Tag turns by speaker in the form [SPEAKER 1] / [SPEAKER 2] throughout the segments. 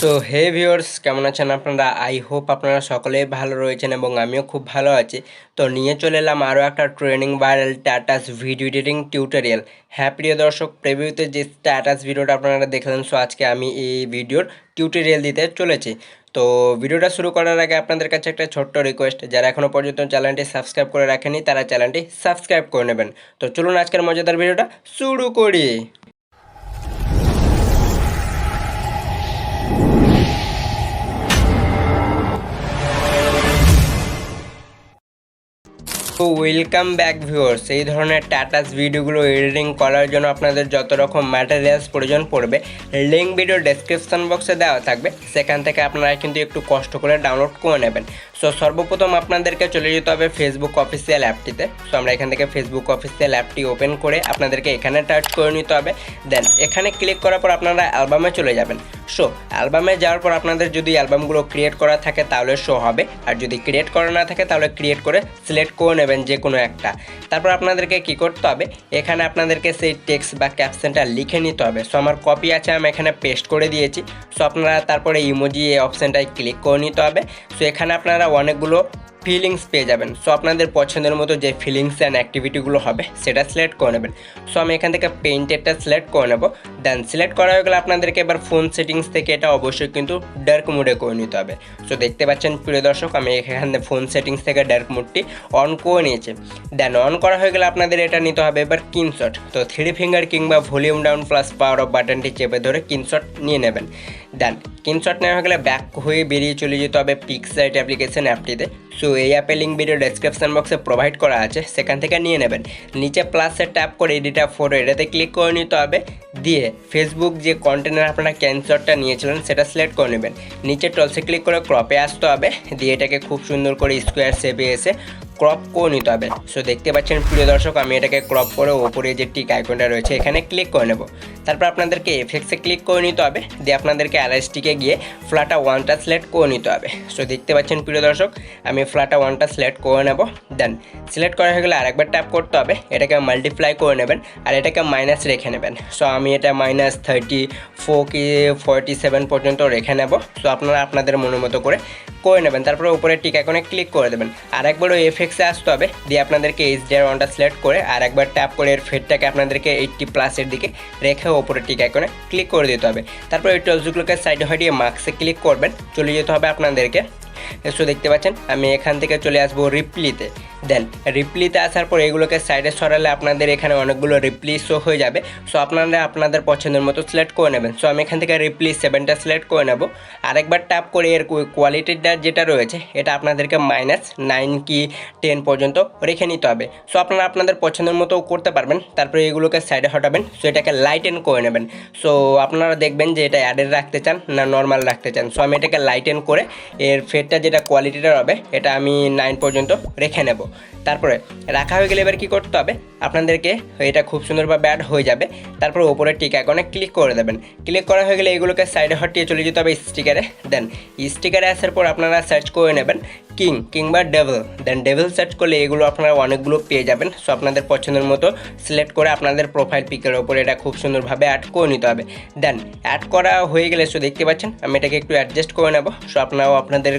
[SPEAKER 1] So hey viewers, কেমন আছেন আপনারা? আই হোপ আপনারা সকলেই ভালো রয়েছেন এবং আমিও খুব ভালো আছি। তো নিয়ে চলে এলাম আরও একটা training viral status video editing tutorial. হ্যাঁ প্রিয় দর্শক, প্রিভিউতে যে স্ট্যাটাস ভিডিওটা আপনারা দেখলেন, সো আজকে আমি এই ভিডিওর টিউটোরিয়াল দিতে চলেছি। তো ভিডিওটা শুরু করার আগে আপনাদের কাছে একটা ছোট্ট রিকোয়েস্ট, যারা এখনও পর্যন্ত চ্যানেলটি সাবস্ক্রাইব করে রাখেনি তারা চ্যানেলটি সাবস্ক্রাইব করে নেবেন। তো চলুন আজকের মজাদার ভিডিওটা শুরু করি। তো ওয়েলকাম ব্যাক ভিউয়ার্স। এই ধরনের স্ট্যাটাস ভিডিওগুলো এডিটিং করার জন্য আপনাদের যত রকম ম্যাটেরিয়ালস প্রয়োজন পড়বে লিঙ্ক ভিডিও ডেসক্রিপশন বক্সে দেওয়া থাকবে, সেখান থেকে আপনারা কিন্তু একটু কষ্ট করে ডাউনলোড করে নেবেন। সো সর্বপ্রথম আপনাদেরকে চলে যেতে হবে ফেসবুক অফিসিয়াল অ্যাপটিতে। সো আমরা এখান থেকে ফেসবুক অফিসিয়াল অ্যাপটি ওপেন করে আপনাদেরকে এখানে টাচ করে নিতে হবে। দেন এখানে ক্লিক করার পর আপনারা অ্যালবামে চলে যাবেন। সো অ্যালবামে যাওয়ার পর আপনাদের যদি অ্যালবামগুলো ক্রিয়েট করা থাকে তাহলে শো হবে, আর যদি ক্রিয়েট করা না থাকে তাহলে ক্রিয়েট করে সিলেক্ট করে নেবেন যে কোনো একটা। তারপর আপনাদেরকে কী করতে হবে, এখানে আপনাদেরকে সেই টেক্সট বা ক্যাপশনটা লিখে নিতে হবে। সো আমার কপি আছে, আমি এখানে পেস্ট করে দিয়েছি। সো আপনারা তারপরে ইমোজি এই অপশানটায় ক্লিক করে নিতে হবে। সো এখানে আপনারা অনেকগুলো ফিলিংস পেয়ে যাবেন। সো আপনাদের পছন্দের মতো যে ফিলিংস অ্যান্ড অ্যাক্টিভিটিগুলো হবে সেটা সিলেক্ট করে নেবেন। সো আমি এখান থেকে পেইন্টেডটা সিলেক্ট করে নেব। দেন সিলেক্ট করা হয়ে গেলে আপনাদেরকে এবার ফোন সেটিংস থেকে এটা অবশ্যই কিন্তু ডার্ক মোডে করে নিতে হবে। সো দেখতে পাচ্ছেন প্রিয় দর্শক, আমি এখানে ফোন সেটিংস থেকে ডার্ক মোডটি অন করে নিয়েছি। দেন অন করা হয়ে গেলে আপনাদের এটা নিতে হবে এবার ইনশট। তো 3 ফিঙ্গার কিংবা volume down plus power of বাটনটি চেপে ধরে ইনশট নিয়ে নেবেন। দেন ইনশট নেওয়া হয়ে গেলে ব্যাক হয়ে বেরিয়ে চলে যেতে হবে পিক্সার্ট অ্যাপ্লিকেশন অ্যাপটিতে। সো এই অ্যাপের লিঙ্ক ভিডিও ডেসক্রিপশন বক্সে প্রোভাইড করা আছে, সেখান থেকে নিয়ে নেবেন। নিচে প্লাসে ট্যাপ করে এডিটা ফটো এটাতে ক্লিক করে নিতে হবে। দিয়ে ফেসবুক যে কন্টেনার আপনারা ক্যানশটটা নিয়েছিলেন সেটা সিলেক্ট করে নেবেন। নিচে টলসে ক্লিক করে ক্রপে আসতে হবে। দিয়ে এটাকে খুব সুন্দর করে স্কোয়ার শেপে এসে ক্রপ করে নিতে হবে। সো দেখতে পাচ্ছেন প্রিয় দর্শক, আমি এটাকে ক্রপ করে ওপরে যে টিক আইকনটা রয়েছে এখানে ক্লিক করে নেব। তারপর আপনাদেরকে এফেক্টসে ক্লিক করে নিতে হবে। দিয়ে আপনাদেরকে আরএসটিকে গিয়ে ফ্ল্যাটা 1টা সিলেক্ট করে নিতে হবে। সো দেখতে পাচ্ছেন প্রিয় দর্শক, আমি ফ্ল্যাটা 1টা সিলেক্ট করে নেব। দেন সিলেক্ট করা হয়ে গেলে আরেকবার ট্যাপ করতে হবে, এটাকে মাল্টিপ্লাই করে নেবেন আর এটাকে মাইনাস রেখে নেবেন। সো আমি এটা -34 কি 47 পর্যন্ত রেখে নেব। সো আপনারা আপনাদের মনের মতো করে নেবেন। তারপরে উপরে টিক আইকনে ক্লিক করে দেবেন। আরেকবারও এফেক্টসে আসতে হবে। দিয়ে আপনাদেরকে HDR1টা সিলেক্ট করে আরেকবার ট্যাপ করে এর ফেডটাকে আপনাদেরকে 80+ দিকে রেখে ওপরে টিক আইকনে ক্লিক করে দিতে হবে। তারপর এই টলসগুলোকে সাইডে হটিয়ে মার্কসে ক্লিক করবেন, চলে যেতে হবে আপনাদেরকে। সো দেখতে পাচ্ছেন আমি এখান থেকে চলে আসবো রিপ্লিতে। দেন রিপ্লিতে আসার পর এগুলোকে সাইডে সরালে আপনাদের এখানে অনেকগুলো রিপ্লি শো হয়ে যাবে। সো আপনারা আপনাদের পছন্দের মতো সিলেক্ট করে নেবেন। সো আমি এখান থেকে রিপ্লি 7টা সিলেক্ট করে নেব। আরেকবার ট্যাপ করে এর কোয়ালিটিটা যেটা রয়েছে এটা আপনাদেরকে -9 কি 10 পর্যন্ত রেখে নিতে হবে। সো আপনারা আপনাদের পছন্দের মতো করতে পারবেন। তারপরে এগুলোকে সাইডে হটাবেন। সো এটাকে লাইটেন করে নেবেন। সো আপনারা দেখবেন যে এটা অ্যাডের রাখতে চান না নর্মাল রাখতে চান। সো আমি এটাকে লাইটেন করে এর ফেডটা যেটা কোয়ালিটিটা হবে এটা আমি 9 পর্যন্ত রেখে নেব। তারপরে রাখা হয়ে গেলে এবার কী করতে হবে, আপনাদেরকে এটা খুব সুন্দরভাবে অ্যাড হয়ে যাবে। তারপরে ওপরে টিক আইকনে ক্লিক করে দেবেন। ক্লিক করা হয়ে গেলে এগুলোকে সাইডে হটিয়ে চলে যেতে হবে স্টিকারে। দেন স্টিকারে আসার পর আপনারা সার্চ করে নেবেন কিং কিংবা ডেভিল। দেন ডেভিল সার্চ করলে এগুলো আপনারা অনেকগুলো পেয়ে যাবেন। সো আপনাদের পছন্দের মতো সিলেক্ট করে আপনাদের প্রোফাইল পিকের ওপরে এটা খুব সুন্দরভাবে অ্যাড করে নিতে হবে। দেন অ্যাড করা হয়ে গেলে সো দেখতে পাচ্ছেন আমি এটাকে একটু অ্যাডজাস্ট করে নেব। সো আপনারাও আপনাদের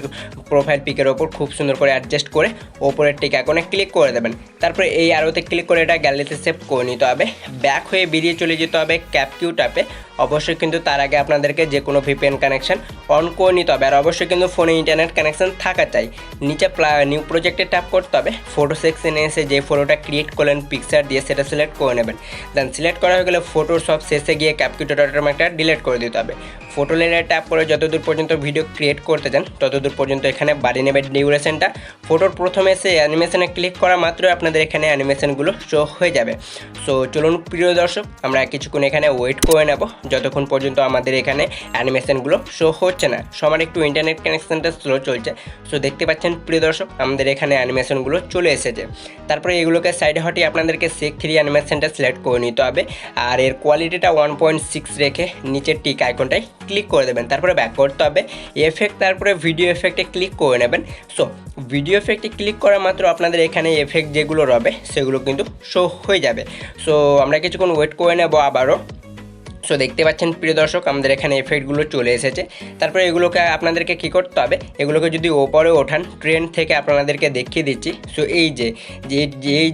[SPEAKER 1] প্রোফাইল পিকের ওপর খুব সুন্দর করে অ্যাডজাস্ট করে ওপরের টিক আইকনে ক্লিক করে দেবেন। তারপরে এই আরোতে ক্লিক করে এটা গ্যালারিতে সেভ করে নিতে হবে। ব্যাক হয়ে বেরিয়ে চলে যেতে হবে ক্যাপকিউট অ্যাপে। অবশ্যই কিন্তু তার আগে আপনাদেরকে যে কোনো VPN কানেকশান অন করে নিতে হবে, আর অবশ্যই কিন্তু ফোনে ইন্টারনেট কানেকশান থাকা চাই। নিচে নিউ প্রজেক্টে ট্যাপ করতে হবে। ফটো সেকশনে এসে যে ফটোটা ক্রিয়েট করলেন পিকচার দিয়ে সেটা সিলেক্ট করে নেবেন। দেন সিলেক্ট করা হয়ে গেলে ফটোর সব শেষে গিয়ে ক্যাপকিউট অটোমেটিক ডিলিট করে দিতে হবে। ফটো লেয়ারে ট্যাপ করে যতদূর পর্যন্ত ভিডিও ক্রিয়েট করতে চান ততদূর পর্যন্ত এখানে বাড়িয়ে নেবেন ডিউরেশনটা। ফটোর প্রথমে এসে অ্যানিমেশনে ক্লিক করা মাত্রই আপনাদের এখানে অ্যানিমেশনগুলো শো হয়ে যাবে। সো চলুন প্রিয় দর্শক, আমরা কিছুক্ষণ এখানে ওয়েট করে নেব যতক্ষণ পর্যন্ত আমাদের এখানে অ্যানিমেশনগুলো শো হচ্ছে না। সো আমার একটু ইন্টারনেট কানেকশানটা স্লো চলছে। সো দেখতে পাচ্ছেন প্রিয় দর্শক আমাদের এখানে অ্যানিমেশনগুলো চলে এসেছে। তারপরে এগুলোকে সাইডে হটিয়ে আপনাদেরকে শেখ3 অ্যানিমেশনটা সিলেক্ট করে নিতে হবে আর এর কোয়ালিটিটা 1.6 রেখে নিচের টিক আইকনটায় ক্লিক করে দেবেন। তারপরে ব্যাক করতে হবে এফেক্ট, তারপরে ভিডিও এফেক্টে ক্লিক করে নেবেন। সো ভিডিও এফেক্টে ক্লিক করা মাত্র আপনাদের এখানে এফেক্ট যেগুলো রবে সেগুলো কিন্তু শো হয়ে যাবে। সো আমরা কিছুক্ষণ ওয়েট করে নেব আবারও। সো দেখতে পাচ্ছেন প্রিয় দর্শক আমাদের এখানে এফেক্টগুলো চলে এসেছে। তারপরে এগুলোকে আপনাদেরকে কী করতে হবে, এগুলোকে যদি ওপরে ওঠান ট্রেন্ড থেকে আপনাদেরকে দেখিয়ে দিচ্ছি। সো এই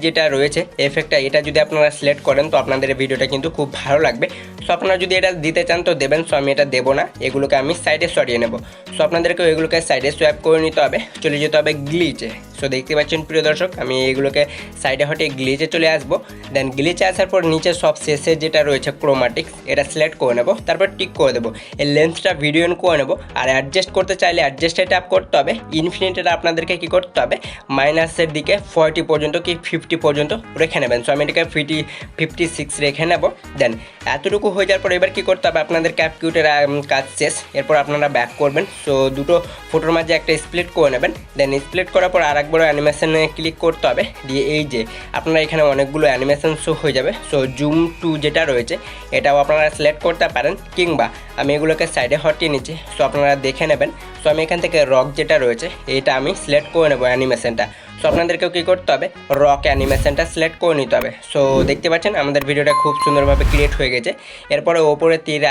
[SPEAKER 1] যেটা রয়েছে এফেক্টটা, এটা যদি আপনারা সিলেক্ট করেন তো আপনাদের ভিডিওটা কিন্তু খুব ভালো লাগবে। সো আপনারা যদি এটা দিতে চান তো দেবেন। সো আমি এটা দেবো না, এগুলোকে আমি সাইডে সরিয়ে নেব। সো আপনাদেরকেও এগুলোকে সাইডে সোয়াইপ করে নিতে হবে, চলে যেতে হবে গ্লিচে। সো দেখতে পাচ্ছেন প্রিয় দর্শক আমি এগুলোকে সাইডে হটে গ্লিচে চলে আসবো। দেন গ্লিচে আসার পর নিচে সব শেষে যেটা রয়েছে ক্রোমাটিক্স, এটা সিলেক্ট করে নেব, তারপর টিক করে দেবো। এই লেন্সটা ভিডিও ইন করে নেব। আর অ্যাডজাস্ট করতে চাইলে অ্যাডজাস্টে ট্যাপ করতে হবে। ইনফিনিটিটা আপনাদেরকে কী করতে হবে, মাইনাসের দিকে 40 পর্যন্ত কি 50 পর্যন্ত রেখে নেবেন। সো আমি এটাকে 56 রেখে নেব। দেন এতটুকু হয়ে যাওয়ার পর এবার কী করতে হবে, আপনাদের ক্যাপকিউটের কাজ শেষ। এরপর আপনারা ব্যাক করবেন। সো দুটো ফটোর মাঝে একটা স্প্লিট করে নেবেন। দেন স্প্লিট করার পর আরেকবার অ্যানিমেশনে ক্লিক করতে হবে। দিয়ে এই যে আপনারা এখানে অনেকগুলো অ্যানিমেশন শো হয়ে যাবে। সো জুম টু যেটা রয়েছে এটাও আপনারা সিলেক্ট করতে পারেন, কিংবা আমি এগুলোকে সাইডে হটিয়ে নিচ্ছি। সো আপনারা দেখে নেবেন। সো আমি এখান থেকে রক যেটা রয়েছে এটা আমি সিলেক্ট করে নেবো অ্যানিমেশনটা। সো আপনাদেরকেও কী করতে হবে, রক অ্যানিমেশনটা সিলেক্ট করে নিতে হবে। সো দেখতে পাচ্ছেন আমাদের ভিডিওটা খুব সুন্দরভাবে ক্রিয়েট হয়ে গেছে। এরপরে ওপরে তীর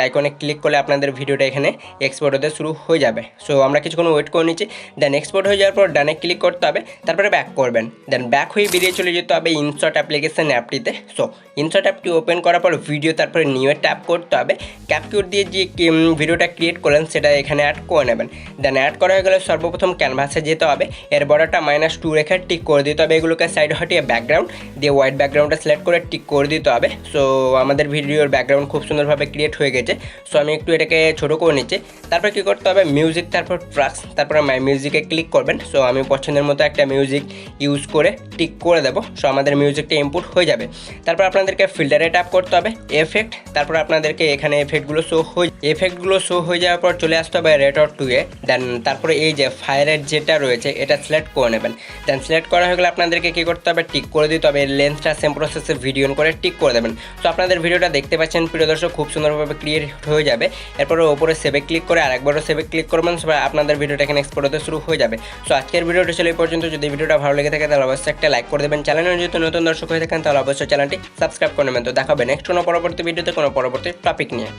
[SPEAKER 1] আইকনে ক্লিক করলে আপনাদের ভিডিওটা এখানে এক্সপোর্ট হতে শুরু হয়ে যাবে। সো আমরা কিছুক্ষণ ওয়েট করে নিচ্ছি। দেন এক্সপোর্ট হয়ে যাওয়ার পর ডানে ক্লিক করতে হবে, তারপরে ব্যাক করবেন। দেন ব্যাক হয়ে বেরিয়ে চলে যেতে হবে ইনশট অ্যাপ্লিকেশন অ্যাপটিতে। সো ইনশট অ্যাপটি ওপেন করার পর ভিডিও, তারপরে নিউয়ে ট্যাপ করতে হবে। ক্যাপকিউট দিয়ে যে ভিডিওটা ক্রিয়েট করলেন সেটা এখানে অ্যাড করে নেবেন। দেন অ্যাড করা হয়ে গেলে সর্বপ্রথম ক্যানভাসে যেতে হবে। এর বর্ডারটা -2 রেখে টিক করে দিতে হবে। এগুলোকে সাইড হটিয়ে ব্যাকগ্রাউন্ড দিয়ে হোয়াইট ব্যাকগ্রাউন্ডটা সিলেক্ট করে টিক করে দিতে হবে। সো আমাদের ভিডিওর ব্যাকগ্রাউন্ড খুব সুন্দরভাবে ক্রিয়েট হয়ে গেছে। সো আমি একটু এটাকে ছোটো করে নিচ্ছি। তারপর কী করতে হবে, মিউজিক, তারপর ট্র্যাকস, তারপরে মাই মিউজিকে ক্লিক করবেন। সো আমি পছন্দের মতো একটা মিউজিক ইউজ করে টিক করে দেবো। সো আমাদের মিউজিকটা ইনপুট হয়ে যাবে। তারপর আপনাদেরকে ফিল্টারে ট্যাপ করতে হবে, এফেক্ট, তারপর আপনাদেরকে এখানে এফেক্টগুলো শো হয়ে যাওয়ার পর চলে আসতে হবে রেটর 2-এ। দেন তারপরে এই যে ফায়ারের যেটা রয়েছে এটা সিলেক্ট করে নেবেন। দেন সিলেক্ট করা হয়ে গেলে আপনাদেরকে কী করতে হবে, টিক করে দিতে হবে। লেন্সটা সেম প্রসেসে ভিডিও করে টিক করে দেবেন। সো আপনাদের ভিডিওটা দেখতে পাচ্ছেন প্রিয় দর্শক খুব সুন্দরভাবে ক্লিয়ার হয়ে যাবে। এরপরে ওপরে সেভে ক্লিক করে আরেকবারও সেভে ক্লিক করবেন। সো আপনাদের ভিডিওটা এখানে এক্সপোর্ট হতে শুরু হয়ে যাবে। সো আজকের ভিডিওটা ছিল এই পর্যন্ত। যদি ভিডিওটা ভালো লেগে থাকে তাহলে অবশ্যই একটা লাইক করে দেবেন। চ্যানেলে যদি নতুন দর্শক হয়ে থাকেন তাহলে অবশ্যই চ্যানেলটি সাবস্ক্রাইব করে নেবেন। তো দেখাবে নেক্সট কোনো পরবর্তী ভিডিওতে কোনো পরবর্তী টপিক নিয়ে।